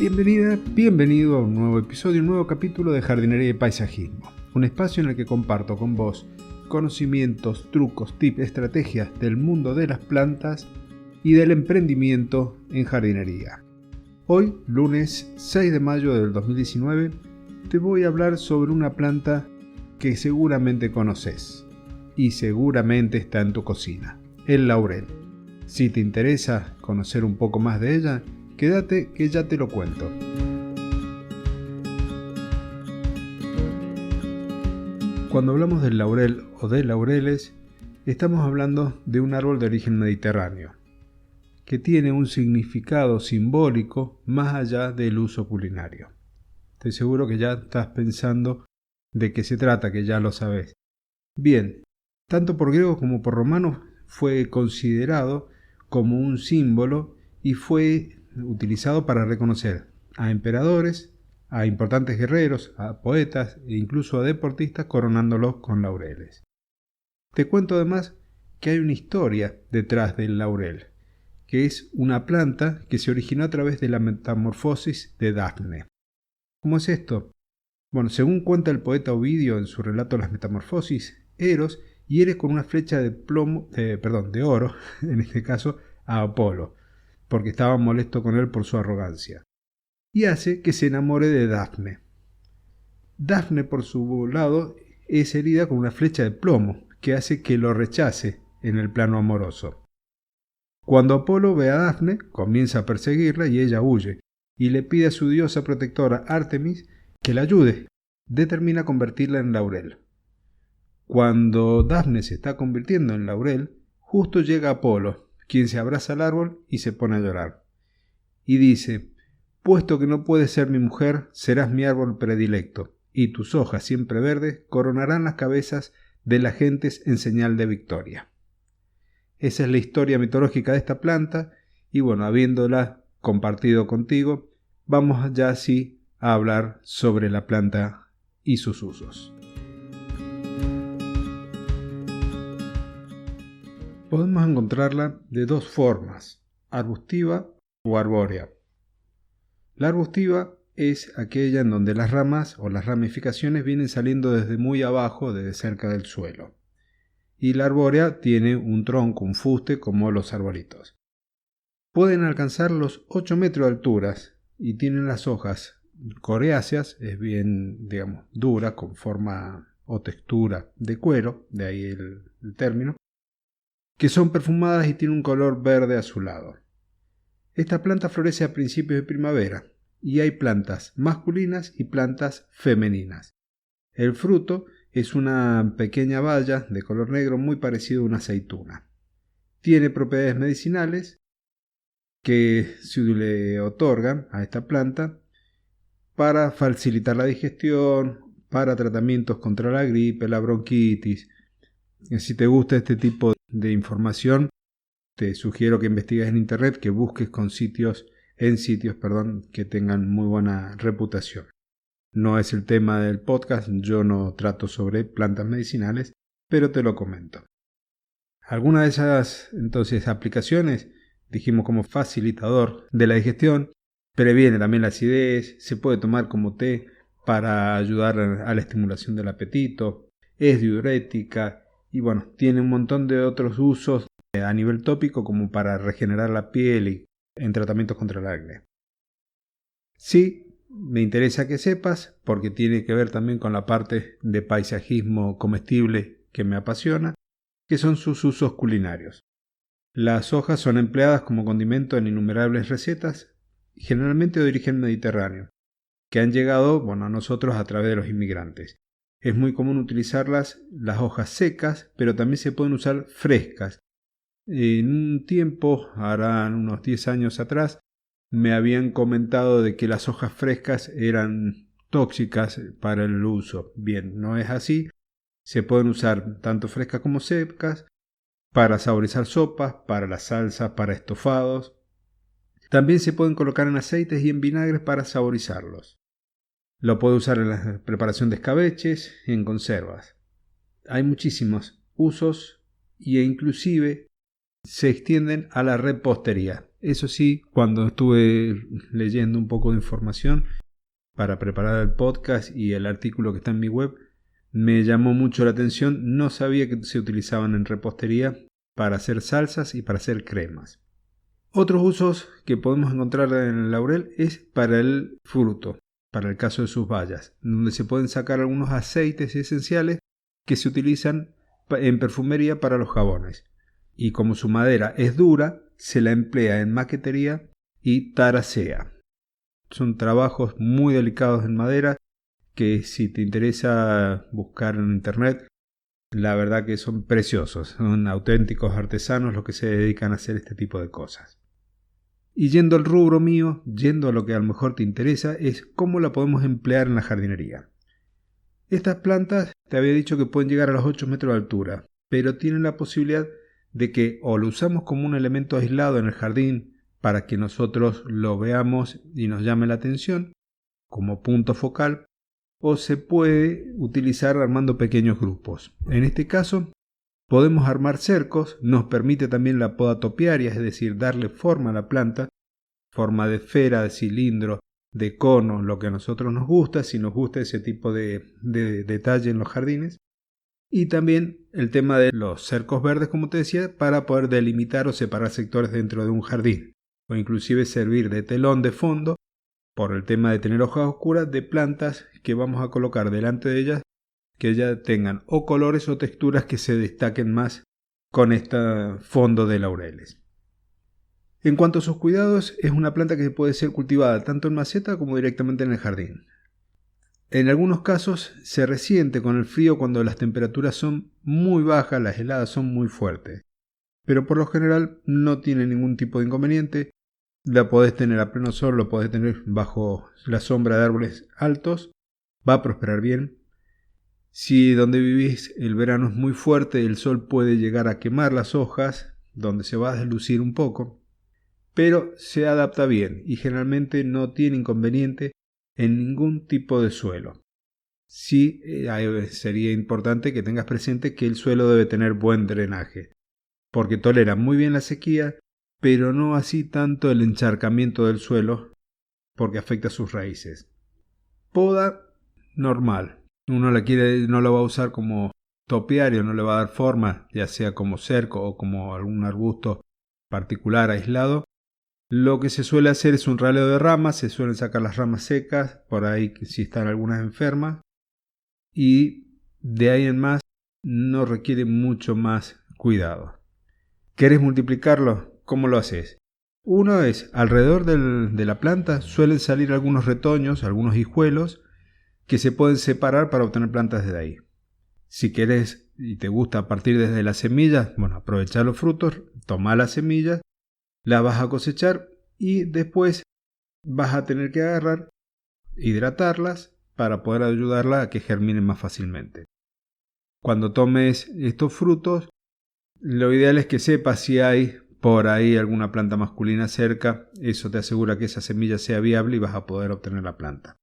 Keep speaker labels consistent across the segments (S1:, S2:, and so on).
S1: Bienvenida, bienvenido a un nuevo episodio, un nuevo capítulo de Jardinería y Paisajismo. Un espacio en el que comparto con vos conocimientos, trucos, tips, estrategias del mundo de las plantas y del emprendimiento en jardinería. Hoy, lunes 6 de mayo del 2019, te voy a hablar sobre una planta que seguramente conoces y seguramente está en tu cocina, el laurel. Si te interesa conocer un poco más de ella, quédate que ya te lo cuento. Cuando hablamos del laurel o de laureles, estamos hablando de un árbol de origen mediterráneo, que tiene un significado simbólico más allá del uso culinario. Estoy seguro que ya estás pensando de qué se trata, que ya lo sabes. Bien, tanto por griegos como por romanos fue considerado como un símbolo y fue utilizado para reconocer a emperadores, a importantes guerreros, a poetas e incluso a deportistas coronándolos con laureles. Te cuento además que hay una historia detrás del laurel, que es una planta que se originó a través de la metamorfosis de Dafne. ¿Cómo es esto? Bueno, según cuenta el poeta Ovidio en su relato Las Metamorfosis, Eros hiere con una flecha de oro, en este caso, a Apolo, porque estaba molesto con él por su arrogancia, y hace que se enamore de Dafne. Dafne, por su lado, es herida con una flecha de plomo, que hace que lo rechace en el plano amoroso. Cuando Apolo ve a Dafne, comienza a perseguirla y ella huye, y le pide a su diosa protectora Artemis que la ayude. Determina convertirla en laurel. Cuando Dafne se está convirtiendo en laurel, justo llega Apolo, quien se abraza al árbol y se pone a llorar. Y dice: «Puesto que no puedes ser mi mujer, serás mi árbol predilecto, y tus hojas siempre verdes coronarán las cabezas de las gentes en señal de victoria». Esa es la historia mitológica de esta planta, y bueno, habiéndola compartido contigo, vamos ya así a hablar sobre la planta y sus usos. Podemos encontrarla de dos formas, arbustiva o arbórea. La arbustiva es aquella en donde las ramas o las ramificaciones vienen saliendo desde muy abajo, desde cerca del suelo. Y la arbórea tiene un tronco, un fuste, como los arbolitos. Pueden alcanzar los 8 metros de altura y tienen las hojas coriáceas, es bien, dura, con forma o textura de cuero, de ahí el término, que son perfumadas y tienen un color verde azulado. Esta planta florece a principios de primavera y hay plantas masculinas y plantas femeninas. El fruto es una pequeña baya de color negro muy parecido a una aceituna. Tiene propiedades medicinales que se le otorgan a esta planta para facilitar la digestión, para tratamientos contra la gripe, la bronquitis. Si te gusta este tipo de información, te sugiero que investigues en internet, que busques en sitios que tengan muy buena reputación. No es el tema del podcast, yo no trato sobre plantas medicinales, pero te lo comento. Algunas de esas entonces aplicaciones, dijimos, como facilitador de la digestión, previene también la acidez, se puede tomar como té para ayudar a la estimulación del apetito, es diurética y bueno, tiene un montón de otros usos a nivel tópico como para regenerar la piel y en tratamientos contra el acné. Sí, me interesa que sepas, porque tiene que ver también con la parte de paisajismo comestible que me apasiona, que son sus usos culinarios. Las hojas son empleadas como condimento en innumerables recetas, generalmente de origen mediterráneo, que han llegado a nosotros a través de los inmigrantes. Es muy común utilizarlas las hojas secas, pero también se pueden usar frescas. En un tiempo, harán unos 10 años atrás, me habían comentado de que las hojas frescas eran tóxicas para el uso. Bien, no es así. Se pueden usar tanto frescas como secas para saborizar sopas, para la salsa, para estofados. También se pueden colocar en aceites y en vinagres para saborizarlos. Lo puede usar en la preparación de escabeches y en conservas. Hay muchísimos usos e inclusive se extienden a la repostería. Eso sí, cuando estuve leyendo un poco de información para preparar el podcast y el artículo que está en mi web, me llamó mucho la atención. No sabía que se utilizaban en repostería para hacer salsas y para hacer cremas. Otros usos que podemos encontrar en el laurel es para el fruto, para el caso de sus bayas, donde se pueden sacar algunos aceites esenciales que se utilizan en perfumería para los jabones. Y como su madera es dura, se la emplea en maquetería y taracea. Son trabajos muy delicados en madera que, si te interesa buscar en internet, la verdad que son preciosos. Son auténticos artesanos los que se dedican a hacer este tipo de cosas. Y yendo al rubro mío, yendo a lo que a lo mejor te interesa, es cómo la podemos emplear en la jardinería. Estas plantas te había dicho que pueden llegar a los 8 metros de altura, pero tienen la posibilidad de que o lo usamos como un elemento aislado en el jardín para que nosotros lo veamos y nos llame la atención como punto focal, o se puede utilizar armando pequeños grupos. En este caso podemos armar cercos, nos permite también la poda topiaria, es decir, darle forma a la planta, forma de esfera, de cilindro, de cono, lo que a nosotros nos gusta, si nos gusta ese tipo de detalle en los jardines. Y también el tema de los cercos verdes, como te decía, para poder delimitar o separar sectores dentro de un jardín, o inclusive servir de telón de fondo, por el tema de tener hojas oscuras, de plantas que vamos a colocar delante de ellas, que ya tengan o colores o texturas que se destaquen más con este fondo de laureles. En cuanto a sus cuidados, es una planta que puede ser cultivada tanto en maceta como directamente en el jardín. En algunos casos se resiente con el frío cuando las temperaturas son muy bajas, las heladas son muy fuertes, pero por lo general no tiene ningún tipo de inconveniente. La podés tener a pleno sol, lo podés tener bajo la sombra de árboles altos, va a prosperar bien. Si donde vivís el verano es muy fuerte, el sol puede llegar a quemar las hojas, donde se va a deslucir un poco, pero se adapta bien y generalmente no tiene inconveniente en ningún tipo de suelo. Sí, sería importante que tengas presente que el suelo debe tener buen drenaje, porque tolera muy bien la sequía, pero no así tanto el encharcamiento del suelo, porque afecta a sus raíces. Poda normal. Uno no lo va a usar como topiario, no le va a dar forma, ya sea como cerco o como algún arbusto particular aislado. Lo que se suele hacer es un raleo de ramas, se suelen sacar las ramas secas, por ahí si están algunas enfermas, y de ahí en más no requiere mucho más cuidado. ¿Querés multiplicarlo? ¿Cómo lo haces? Uno es, alrededor de la planta suelen salir algunos retoños, algunos hijuelos, que se pueden separar para obtener plantas de ahí. Si querés y te gusta partir desde las semillas, bueno, aprovecha los frutos, toma las semillas, las vas a cosechar y después vas a tener que agarrar, hidratarlas para poder ayudarlas a que germinen más fácilmente. Cuando tomes estos frutos, lo ideal es que sepas si hay por ahí alguna planta masculina cerca. Eso te asegura que esa semilla sea viable y vas a poder obtener la planta.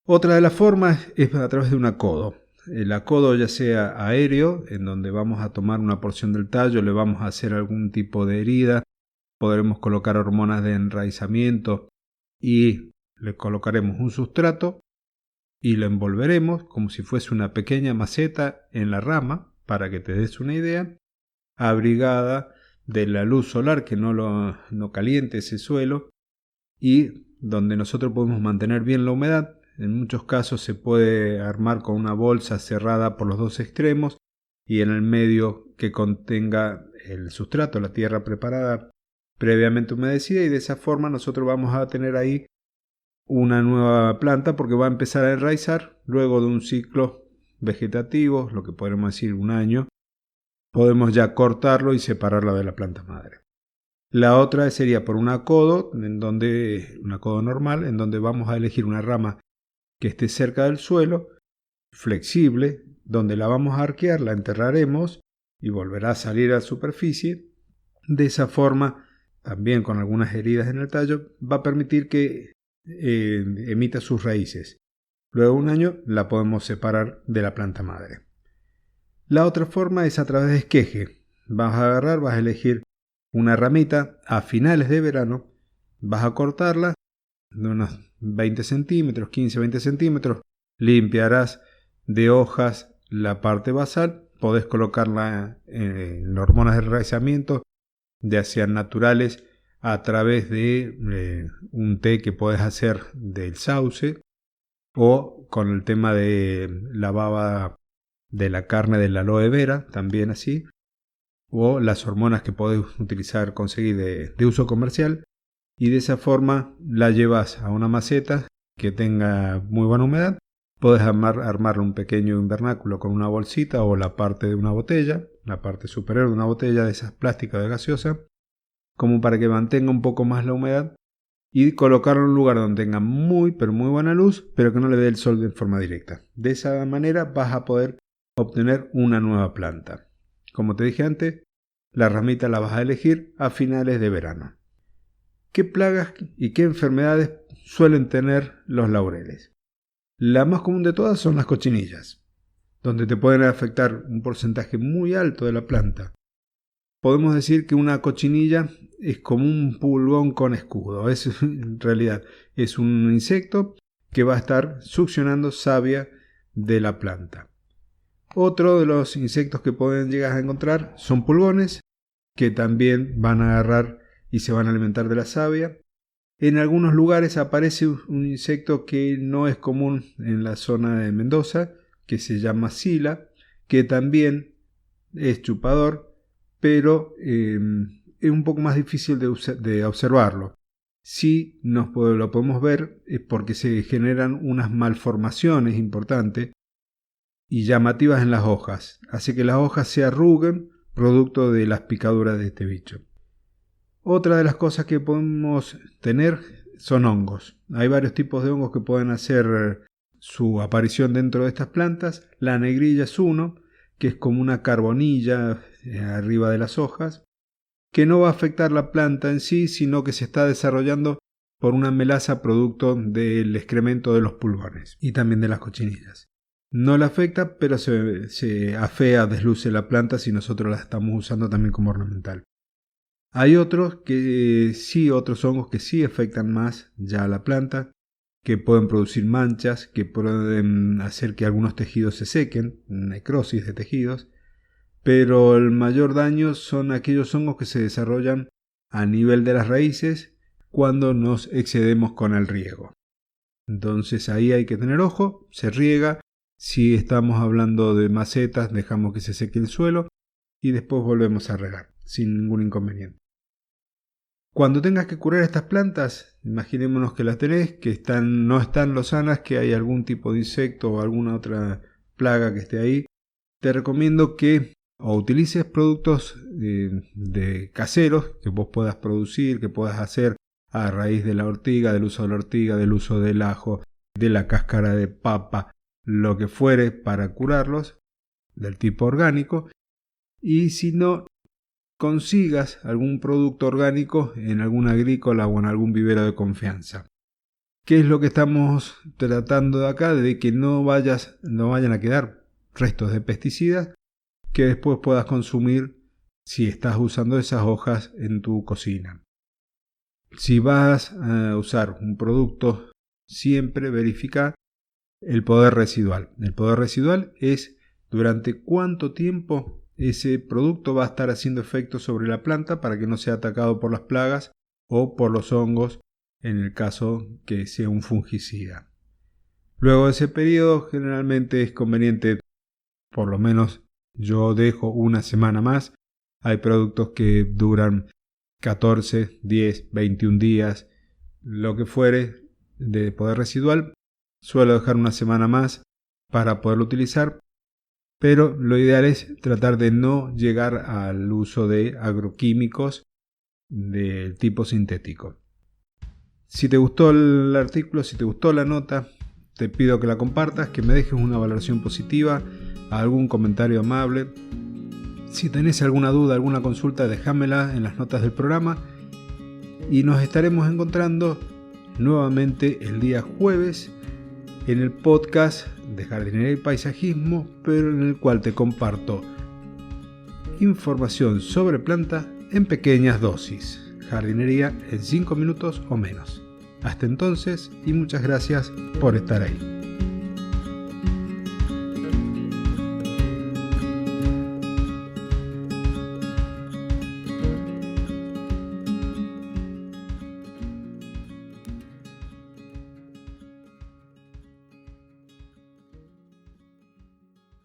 S1: Otra de las formas es a través de un acodo. El acodo ya sea aéreo, en donde vamos a tomar una porción del tallo, le vamos a hacer algún tipo de herida, podremos colocar hormonas de enraizamiento y le colocaremos un sustrato y lo envolveremos como si fuese una pequeña maceta en la rama, para que te des una idea, abrigada de la luz solar, que no caliente ese suelo, y donde nosotros podemos mantener bien la humedad. En muchos casos se puede armar con una bolsa cerrada por los dos extremos y en el medio que contenga el sustrato, la tierra preparada previamente humedecida, y de esa forma nosotros vamos a tener ahí una nueva planta porque va a empezar a enraizar luego de un ciclo vegetativo, lo que podemos decir un año. Podemos ya cortarlo y separarlo de la planta madre. La otra sería por un acodo normal, en donde vamos a elegir una rama que esté cerca del suelo, flexible, donde la vamos a arquear, la enterraremos y volverá a salir a la superficie. De esa forma, también con algunas heridas en el tallo, va a permitir que emita sus raíces. Luego de un año la podemos separar de la planta madre. La otra forma es a través de esqueje. Vas a elegir una ramita a finales de verano, vas a cortarla de unos 20 centímetros, 15-20 centímetros, limpiarás de hojas la parte basal, podés colocarla en hormonas de enraizamiento, ya sean naturales, a través de un té que podés hacer del sauce, o con el tema de la baba de la carne del aloe vera, también así, o las hormonas que podés utilizar, conseguir de uso comercial, y de esa forma la llevas a una maceta que tenga muy buena humedad. Podés armar un pequeño invernáculo con una bolsita o la parte de una botella, la parte superior de una botella de esas plásticas de gaseosa, como para que mantenga un poco más la humedad, y colocarlo en un lugar donde tenga muy buena luz, pero que no le dé el sol de forma directa. De esa manera vas a poder obtener una nueva planta. Como te dije antes, la ramita la vas a elegir a finales de verano. ¿Qué plagas y qué enfermedades suelen tener los laureles? La más común de todas son las cochinillas, donde te pueden afectar un porcentaje muy alto de la planta. Podemos decir que una cochinilla es como un pulgón con escudo. En realidad es un insecto que va a estar succionando savia de la planta. Otro de los insectos que pueden llegar a encontrar son pulgones, que también van a agarrar y se van a alimentar de la savia. En algunos lugares aparece un insecto que no es común en la zona de Mendoza, que se llama sila, que también es chupador, pero es un poco más difícil de observarlo. Si lo podemos ver es porque se generan unas malformaciones importantes y llamativas en las hojas, hace que las hojas se arruguen producto de las picaduras de este bicho. Otra de las cosas que podemos tener son hongos. Hay varios tipos de hongos que pueden hacer su aparición dentro de estas plantas. La negrilla es uno, que es como una carbonilla arriba de las hojas, que no va a afectar la planta en sí, sino que se está desarrollando por una melaza producto del excremento de los pulgones y también de las cochinillas. No la afecta, pero se afea, desluce la planta si nosotros la estamos usando también como ornamental. Hay otros hongos que sí afectan más ya a la planta, que pueden producir manchas, que pueden hacer que algunos tejidos se sequen, necrosis de tejidos, pero el mayor daño son aquellos hongos que se desarrollan a nivel de las raíces cuando nos excedemos con el riego. Entonces ahí hay que tener ojo, se riega. Si estamos hablando de macetas, dejamos que se seque el suelo y después volvemos a regar sin ningún inconveniente. Cuando tengas que curar estas plantas, imaginémonos que las tenés, que no están lozanas, que hay algún tipo de insecto o alguna otra plaga que esté ahí, te recomiendo que o utilices productos de caseros que vos puedas producir, que puedas hacer a raíz de la ortiga, del uso de la ortiga, del uso del ajo, de la cáscara de papa, lo que fuere para curarlos, del tipo orgánico, y si no, consigas algún producto orgánico en alguna agrícola o en algún vivero de confianza. ¿Qué es lo que estamos tratando de acá? De que no vayan a quedar restos de pesticidas que después puedas consumir si estás usando esas hojas en tu cocina. Si vas a usar un producto, siempre verifica el poder residual. El poder residual es durante cuánto tiempo ese producto va a estar haciendo efecto sobre la planta para que no sea atacado por las plagas o por los hongos en el caso que sea un fungicida. Luego de ese periodo generalmente es conveniente, por lo menos yo dejo una semana más. Hay productos que duran 14, 10, 21 días, lo que fuere de poder residual. Suelo dejar una semana más para poderlo utilizar, pero lo ideal es tratar de no llegar al uso de agroquímicos del tipo sintético. Si te gustó el artículo, si te gustó la nota, te pido que la compartas, que me dejes una valoración positiva, algún comentario amable. Si tenés alguna duda, alguna consulta, déjamela en las notas del programa y nos estaremos encontrando nuevamente el día jueves en el podcast de Jardinería y Paisajismo, pero en el cual te comparto información sobre planta en pequeñas dosis. Jardinería en 5 minutos o menos. Hasta entonces y muchas gracias por estar ahí.